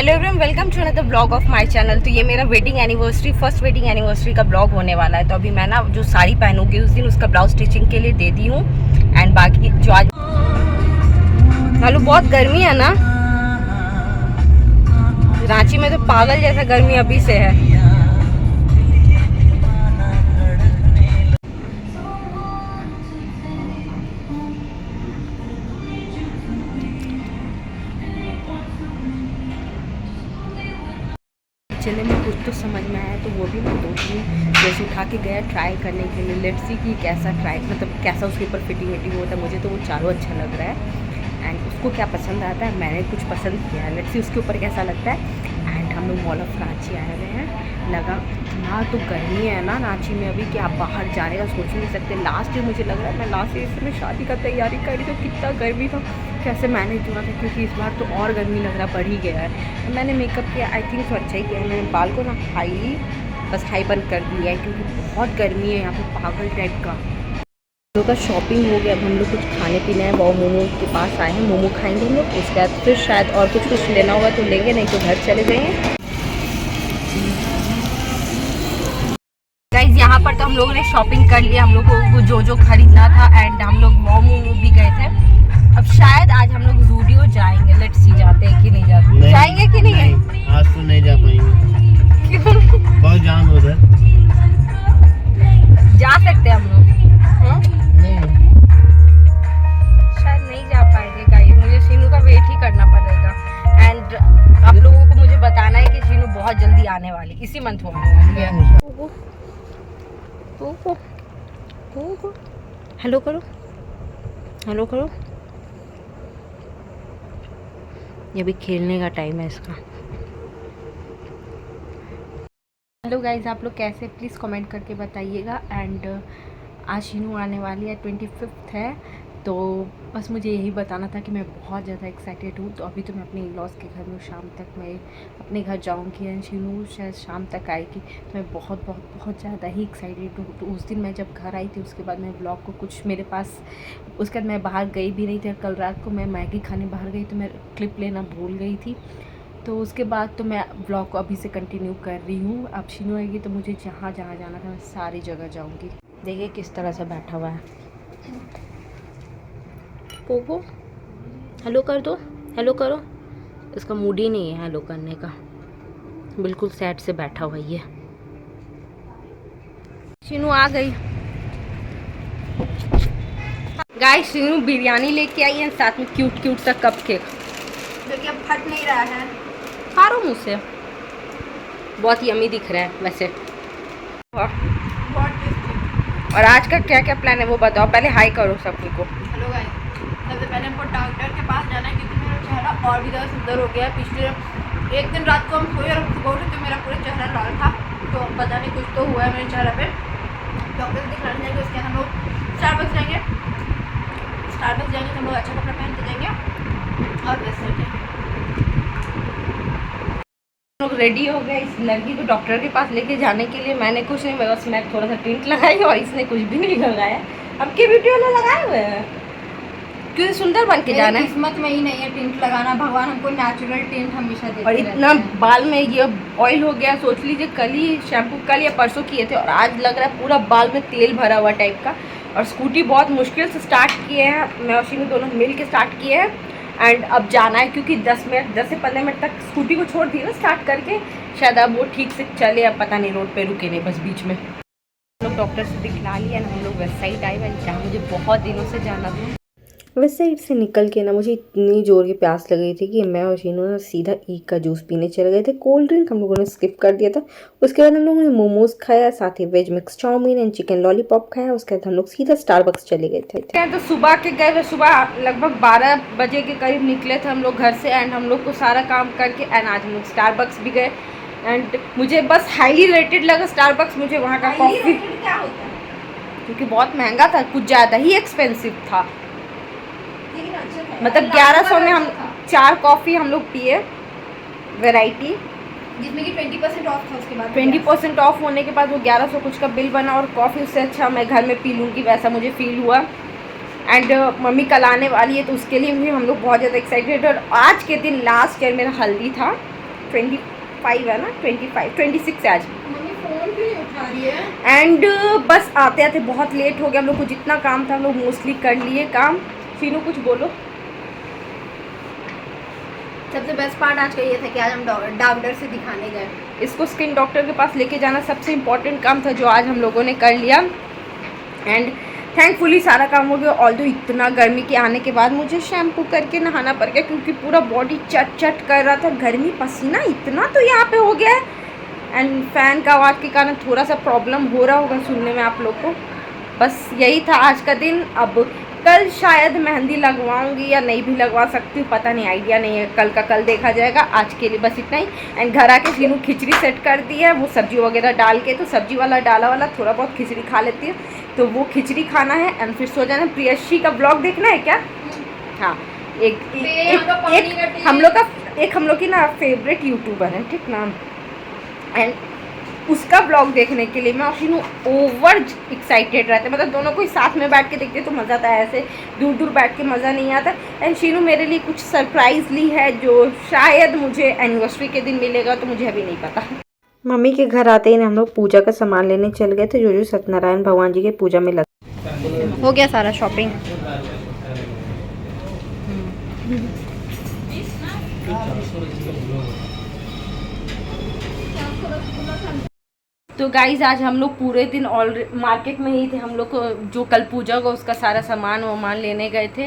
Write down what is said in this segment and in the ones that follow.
Hello everyone, welcome to another blog of my channel. तो ये मेरा wedding anniversary, first wedding anniversary का blog होने वाला है। तो अभी मैं ना जो साड़ी पहनूंगी उस दिन उसका ब्लाउज स्टिचिंग के लिए दे दी हूँ। एंड बाकी जो आज हेलो, बहुत गर्मी है ना रांची में, तो पागल जैसा गर्मी अभी से है। चले में कुछ तो समझ में आया, तो वो भी मैं दोस्त जैसे उठा के गया ट्राई करने के लिए। लेट्स सी कि कैसा ट्राई, मतलब कैसा उसके ऊपर फिटिंग विटिंग होता है। मुझे तो वो चारों अच्छा लग रहा है एंड उसको क्या पसंद आता है, मैंने कुछ पसंद किया है। लेट्स सी उसके ऊपर कैसा लगता है। एंड हम लोग मॉल ऑफ रांची आए हुए हैं। लगा इतना तो गर्मी है ना रांची में अभी कि आप बाहर जाने का सोच ही नहीं सकते। लास्ट ईयर मुझे लग रहा है, मैं लास्ट ईयर से मैं शादी का तैयारी करी तो कितना गर्मी था, कैसे मैनेज हुआ था, क्योंकि इस बार तो और गर्मी लग रहा बढ़ ही गया है। तो मैंने मेकअप किया, आई थिंक तो अच्छा ही किया। मैंने बाल को ना हाईली बस हाई बंद कर दिया है क्योंकि बहुत गर्मी है यहाँ पे, पागल टाइप का। हम लोग का शॉपिंग हो गया। अब हम लोग कुछ खाने पीना है, वो मोमो के पास आए हैं, मोमो खाएंगे हम लोग। उसके बाद फिर शायद और कुछ लेना होगा तो लेंगे, नहीं तो घर चले जाएंगे। गाइस यहाँ पर तो हम लोगों ने शॉपिंग कर लिया, हम लोग को जो खरीदना था। एंड हम लोग मोमो भी गए थे। अब शायद आज हम लोग ज़ूडियो जाएंगे। लेट्स सी जाते हैं कि नहीं जाते, जाएंगे कि नहीं? आज तो नहीं जा पाएंगे। क्यों? बहुत जाम उधर। जा सकते हैं हम लोग, नहीं शायद नहीं जा पाएंगे गाइस। मुझे शीनू का वेट ही करना पड़ेगा। एंड आप लोगों को मुझे बताना है कि शीनू बहुत जल्दी आने वाली, इसी मंथ में आने वाली है। हेलो करो, हेलो करो। ये भी खेलने का टाइम है इसका। हेलो गाइज, आप लोग कैसे, प्लीज़ कमेंट करके बताइएगा। एंड आज शीनू आने वाली है, 25 है। तो बस मुझे यही बताना था कि मैं बहुत ज़्यादा एक्साइटेड हूँ। तो अभी तो मैं अपने इन-लॉज़ के घर में, शाम तक मैं अपने घर जाऊँगी एंड शीनू शायद शाम तक आएगी। तो मैं बहुत ज़्यादा ही एक्साइटेड हूँ। तो उस दिन मैं जब घर आई थी उसके बाद मैं ब्लॉग को कुछ मेरे पास, उसके बाद मैं बाहर गई भी नहीं थी। कल रात को मैं मैगी खाने बाहर गई तो मैं क्लिप लेना भूल गई थी। तो उसके बाद तो मैं ब्लॉग को अभी से कंटिन्यू कर रही हूँ। अब शीनू आएगी तो मुझे जहाँ जहाँ जाना था मैं सारी जगह जाऊँगी। देखिए किस तरह से बैठा हुआ है। पोपो हेलो कर दो, हेलो करो। इसका मूड ही नहीं है हेलो करने का, बिल्कुल सैड से बैठा हुआ ही है। शीनू आ गई। गाइस शीनू बिरयानी लेके आई है, साथ में क्यूट सा कप केक, जो कि अब फट नहीं रहा है। खा रहा हूँ मुझसे, बहुत यमी दिख रहा है वैसे। और आज का क्या क्या प्लान है वो बताओ, पहले हाई करो सबको। हेलो गाइस, सबसे पहले हमको डॉक्टर के पास जाना है क्योंकि मेरा चेहरा और भी ज़्यादा सुंदर हो गया है। पिछले एक दिन रात को हम सोए और सुबह उठे तो मेरा पूरा चेहरा लाल था। तो पता नहीं कुछ तो हुआ है मेरे चेहरे पे। डॉक्टर से दिखाने जाएंगे, उसके हम लोग स्टारबक्स जाएंगे तो हम लोग अच्छा कपड़ा पहन के जाएंगे और वैसे जाएंगे। लोग रेडी हो गए इस लड़की को डॉक्टर के पास लेके जाने के लिए। मैंने कुछ नहीं, बस मैं थोड़ा सा टिंट लगाई और इसने कुछ भी नहीं लगाया। अब के ब्यूटी वाला लगाए हुए हैं क्योंकि सुंदर बन के जाना है। किस्मत में ही नहीं है टिंट लगाना, भगवान हमको नेचुरल टिंट हमेशा देते और इतना बाल में ये ऑयल हो गया, सोच लीजिए कल ही शैम्पू कल या परसों किए थे और आज लग रहा है पूरा बाल में तेल भरा हुआ टाइप का। और स्कूटी बहुत मुश्किल से स्टार्ट किए हैं, मैं और शीनू दोनों मिल के स्टार्ट किए हैं। एंड अब जाना है क्योंकि 10 से 15 मिनट तक स्कूटी को छोड़ दिया ना स्टार्ट करके, शायद अब वो ठीक से चले। अब पता नहीं, रोड पे रुके नहीं, बस बीच में। हम लोग डॉक्टर से दिखला लिया ना, हम लोग वेस्ट साइड आए हैं जहाँ मुझे बहुत दिनों से जाना था। वेस्ट साइड से निकल के ना मुझे इतनी जोर की प्यास लग रही थी कि मैं और शीनू ना सीधा ईक का जूस पीने चले गए थे। कोल्ड ड्रिंक हम लोगों ने स्किप कर दिया था। उसके बाद हम लोगों ने मोमोज खाया, साथ ही veg mix chowmein and chicken lollipop खाया। उसके बाद हम लोग सीधा स्टारबक्स चले गए थे। तो सुबह के गए, सुबह लगभग 12 बजे के करीब निकले थे हम लोग घर से। एंड हम लोग को सारा काम करके एंड आज हम लोग स्टारबक्स भी गए। एंड मुझे बस हाईली रेटेड लगा स्टारबक्स, मुझे वहाँ का कॉफ़ी, क्या होता है क्योंकि बहुत महंगा था, कुछ ज़्यादा ही एक्सपेंसिव था। मतलब 1100 में हम 4 कॉफ़ी हम लोग पिए, वैरायटी, जिसमें कि 20% ऑफ था। उसके बाद 20% ऑफ होने के बाद वो 1100 कुछ का बिल बना। और कॉफ़ी उससे अच्छा मैं घर में पी लूँगी वैसा मुझे फील हुआ। एंड मम्मी कल आने वाली है तो उसके लिए भी हम लोग बहुत ज़्यादा एक्साइटेड। और आज के दिन लास्ट ईयर मेरा हल्दी था 25 है ना, 26 है आज। मम्मी फोन भी नहीं उठा रही है। एंड बस आते आते बहुत लेट हो गया, हम लोग को जितना काम था हम लोग मोस्टली कर लिए काम। शीनू कुछ बोलो। सबसे बेस्ट पार्ट आज का ये था कि आज हम डॉक्टर से दिखाने गए। इसको स्किन डॉक्टर के पास लेके जाना सबसे इम्पोर्टेंट काम था जो आज हम लोगों ने कर लिया। एंड थैंकफुली सारा काम हो गया। ऑल्दो इतना गर्मी के आने के बाद मुझे शैम्पू करके नहाना पड़ गया क्योंकि पूरा बॉडी चट चट कर रहा था, गर्मी पसीना इतना तो यहाँ पे हो गया है। एंड फ़ैन का आवाज़ के कारण थोड़ा सा प्रॉब्लम हो रहा होगा सुनने में आप लोग को। बस यही था आज का दिन। अब कल शायद मेहंदी लगवाऊंगी या नहीं भी लगवा सकती हूँ, पता नहीं, आइडिया नहीं है। कल का कल देखा जाएगा। आज के लिए बस इतना ही। एंड घर आके शीनू खिचड़ी सेट कर दी है, वो सब्जी वगैरह डाल के, तो सब्जी वाला डाला वाला थोड़ा बहुत खिचड़ी खा लेती है, तो वो खिचड़ी खाना है एंड फिर सो जाना। प्रियशी का ब्लॉग देखना है क्या? हाँ, एक हम लोग की ना फेवरेट यूट्यूबर है, ठीक ना, एंड उसका ब्लॉग देखने के लिए मैं और शीनू ओवर एक्साइटेड रहते, मतलब दोनों को ही साथ में बैठ के देखते तो मज़ा आता है, ऐसे दूर दूर बैठ के मज़ा नहीं आता। एंड शीनू मेरे लिए कुछ सरप्राइज़ ली है जो शायद मुझे एनिवर्सरी के दिन मिलेगा, तो मुझे अभी नहीं पता। मम्मी के घर आते ही हम लोग पूजा का सामान लेने चल गए थे, जो सत्यनारायण भगवान जी के पूजा में लग हो गया सारा शॉपिंग। तो गाइज़ आज हम लोग पूरे दिन ऑलरेडी मार्केट में ही थे। हम लोग को जो कल पूजा होगा उसका सारा सामान वामान लेने गए थे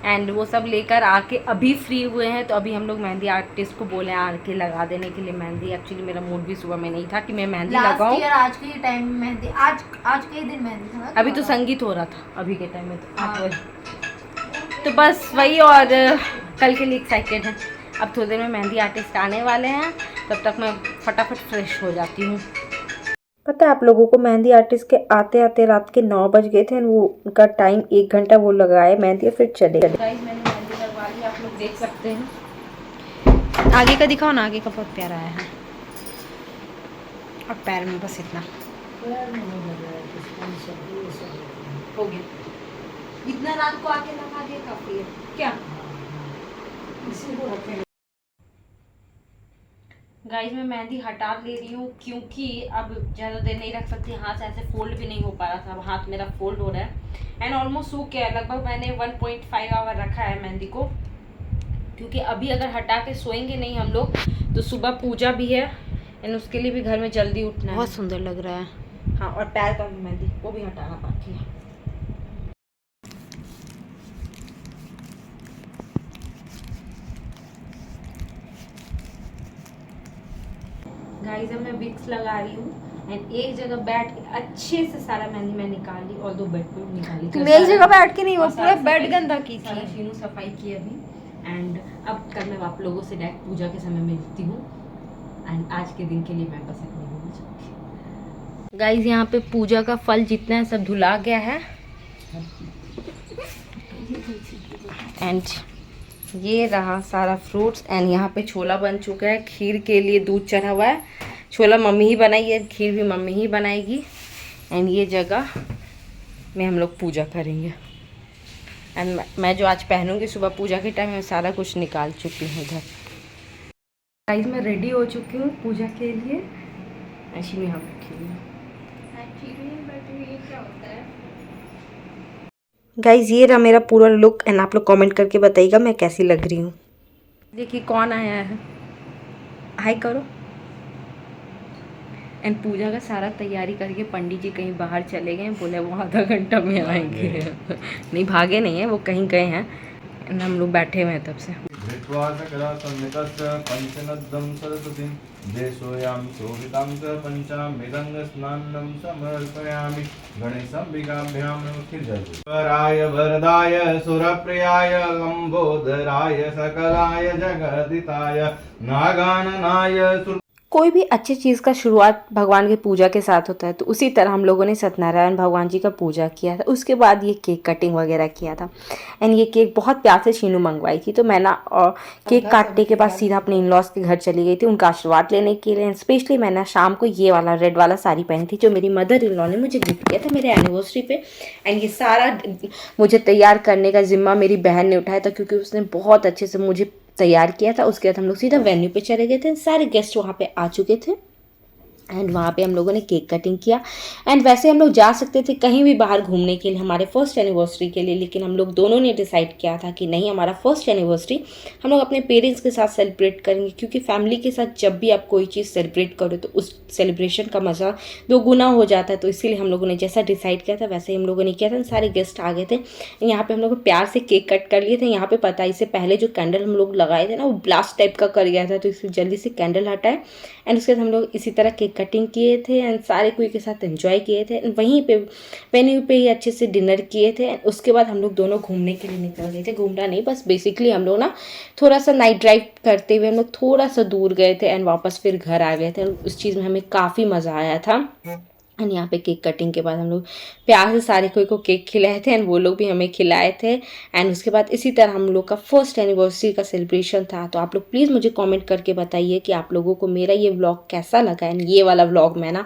एंड वो सब लेकर आके अभी फ्री हुए हैं। तो अभी हम लोग मेहंदी आर्टिस्ट को बोले आके लगा देने के लिए मेहंदी। एक्चुअली मेरा मूड भी सुबह में नहीं था कि मैं मेहंदी लगाऊं। आज के टाइम में मेहंदी, आज के दिन मेहंदी था। अभी तो संगीत हो रहा था अभी के टाइम में, तो 8 बजे। तो बस वही, और कल के लिए एक्साइटेड है। अब थोड़ी देर में मेहंदी आर्टिस्ट आने वाले हैं, तब तक मैं फटाफट फ्रेश हो जाती हूँ। पता है आप लोगों को, मेहंदी आर्टिस्ट के आते आते रात के 9 बज गए थे। वो उनका टाइम 1 घंटा वो लगाए मेहंदी, फिर चले गए। गाइस मैंने मेहंदी लगवा ली, आप लोग देख सकते हैं। आगे का दिखाओ ना, आगे का बहुत प्यारा आया है। और पैर में बस इतना हो गया, इतना रात को आके लगा दिया काफी है क्या? गाइस मैं मेहंदी हटा ले रही हूँ क्योंकि अब ज़्यादा देर नहीं रख सकती। हाथ से ऐसे फोल्ड भी नहीं हो पा रहा था, अब हाथ मेरा फोल्ड हो रहा है। एंड ऑलमोस्ट सूख गया है, लगभग मैंने 1.5 आवर रखा है मेहंदी को, क्योंकि अभी अगर हटा के सोएंगे नहीं हम लोग तो सुबह पूजा भी है एंड उसके लिए भी घर में जल्दी उठना है। बहुत सुंदर लग रहा है। हाँ, और पैर का भी मेहंदी वो भी हटाना बाकी है। गाइस अब मैं विक्स लगा रही हूँ एंड एक जगह बैठ के अच्छे से सारा मेहंदी मैं निकाल ली, और 2 बेड पे निकाली। तुम एक जगह बैठ के नहीं, वो पूरा बेड गंदा की थी। सारा शीनू सफाई की अभी। एंड अब कल मैं आप लोगों से डायरेक्ट पूजा के समय मिलती हूँ। एंड आज के दिन के लिए मैं बस इतना बोलना चाहती हूँ। गाइस यहाँ पे पूजा का फल जितना है सब धुला गया है। एंड ये रहा सारा फ्रूट्स। एंड यहाँ पे छोला बन चुका है, खीर के लिए दूध चढ़ा हुआ है। छोला मम्मी ही बनाई है, खीर भी मम्मी ही बनाएगी। एंड ये जगह में हम लोग पूजा करेंगे। एंड मैं जो आज पहनूंगी सुबह पूजा के टाइम में सारा कुछ निकाल चुकी हूँ इधर। गाइस मैं रेडी हो चुकी हूँ पूजा के लिए। ऐसी में हम गाइज ये रहा मेरा पूरा लुक एंड आप लोग कमेंट करके बताइएगा मैं कैसी लग रही हूँ। देखिए कौन आया है, हाय करो। एंड पूजा का सारा तैयारी करके पंडित जी कहीं बाहर चले गए, बोले वो आधा घंटा में आएंगे। नहीं भागे नहीं है, वो कहीं गए हैं एंड हम लोग बैठे हुए हैं तब से। वराय वरदाय सुरप्रियाय लंबोदराय सकलाय जगदिताय नागाननाय। कोई भी अच्छी चीज़ का शुरुआत भगवान की पूजा के साथ होता है, तो उसी तरह हम लोगों ने सत्यनारायण भगवान जी का पूजा किया था। उसके बाद ये केक कटिंग वगैरह किया था। एंड ये केक बहुत प्यार से शीनू मंगवाई थी, तो मैं ना केक काटने के बाद सीधा अपने इन लॉज के घर चली गई थी उनका आशीर्वाद लेने के लिए। स्पेशली मैंने शाम को ये वाला रेड वाला साड़ी पहनी थी जो मेरी मदर इन लॉ ने मुझे गिफ्ट किया था मेरे एनिवर्सरी पे। एंड ये सारा मुझे तैयार करने का जिम्मा मेरी बहन ने उठाया था, क्योंकि उसने बहुत अच्छे से मुझे तैयार किया था। उसके बाद हम लोग सीधा वेन्यू पे चले गए थे, सारे गेस्ट वहाँ पे आ चुके थे एंड वहाँ पे हम लोगों ने केक कटिंग किया। एंड वैसे हम लोग जा सकते थे कहीं भी बाहर घूमने के लिए हमारे फर्स्ट एनिवर्सरी के लिए, लेकिन हम लोग दोनों ने डिसाइड किया था कि नहीं, हमारा फर्स्ट एनिवर्सरी हम लोग अपने पेरेंट्स के साथ सेलिब्रेट करेंगे, क्योंकि फैमिली के साथ जब भी आप कोई चीज़ सेलिब्रेट करो तो उस सेलिब्रेशन का मज़ा 2 गुना हो जाता है। तो इसीलिए हम लोगों ने जैसा डिसाइड किया था वैसे ही हम लोगों ने किया था। सारे गेस्ट आ गए थे, यहाँ पे हम लोग प्यार से केक कट कर लिए थे। यहाँ पे पता इससे पहले जो कैंडल हम लोग लगाए थे ना, वो ब्लास्ट टाइप का कर गया था, तो इसलिए जल्दी से कैंडल हटाए एंड उसके बाद हम लोग इसी तरह केक कटिंग किए थे एंड सारे कोई के साथ एंजॉय किए थे। वहीं पे वेन्यू पे ही अच्छे से डिनर किए थे। उसके बाद हम लोग दोनों घूमने के लिए निकल गए थे। घूमना नहीं, बस बेसिकली हम लोग ना थोड़ा सा नाइट ड्राइव करते हुए हम लोग थोड़ा सा दूर गए थे एंड वापस फिर घर आ गए थे। उस चीज़ में हमें काफ़ी मज़ा आया था। एंड यहाँ पे केक कटिंग के बाद हम लोग प्यार से सारे कोई को केक खिलाए थे एंड वो लोग भी हमें खिलाए थे। एंड उसके बाद इसी तरह हम लोग का फर्स्ट एनिवर्सरी का सेलिब्रेशन था। तो आप लोग प्लीज़ मुझे कमेंट करके बताइए कि आप लोगों को मेरा ये व्लॉग कैसा लगा। एंड ये वाला व्लॉग मैं ना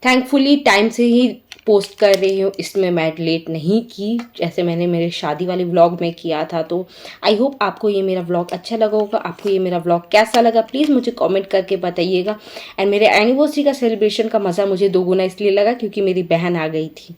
थैंकफुली टाइम से ही पोस्ट कर रही हूँ, इसमें मैं लेट नहीं की जैसे मैंने मेरे शादी वाले व्लॉग में किया था। तो आई होप आपको ये मेरा व्लॉग अच्छा लगा होगा। आपको ये मेरा व्लॉग कैसा लगा प्लीज़ मुझे कमेंट करके बताइएगा। एंड मेरे एनिवर्सरी का सेलिब्रेशन का मज़ा मुझे 2 गुना इसलिए लगा क्योंकि मेरी बहन आ गई थी।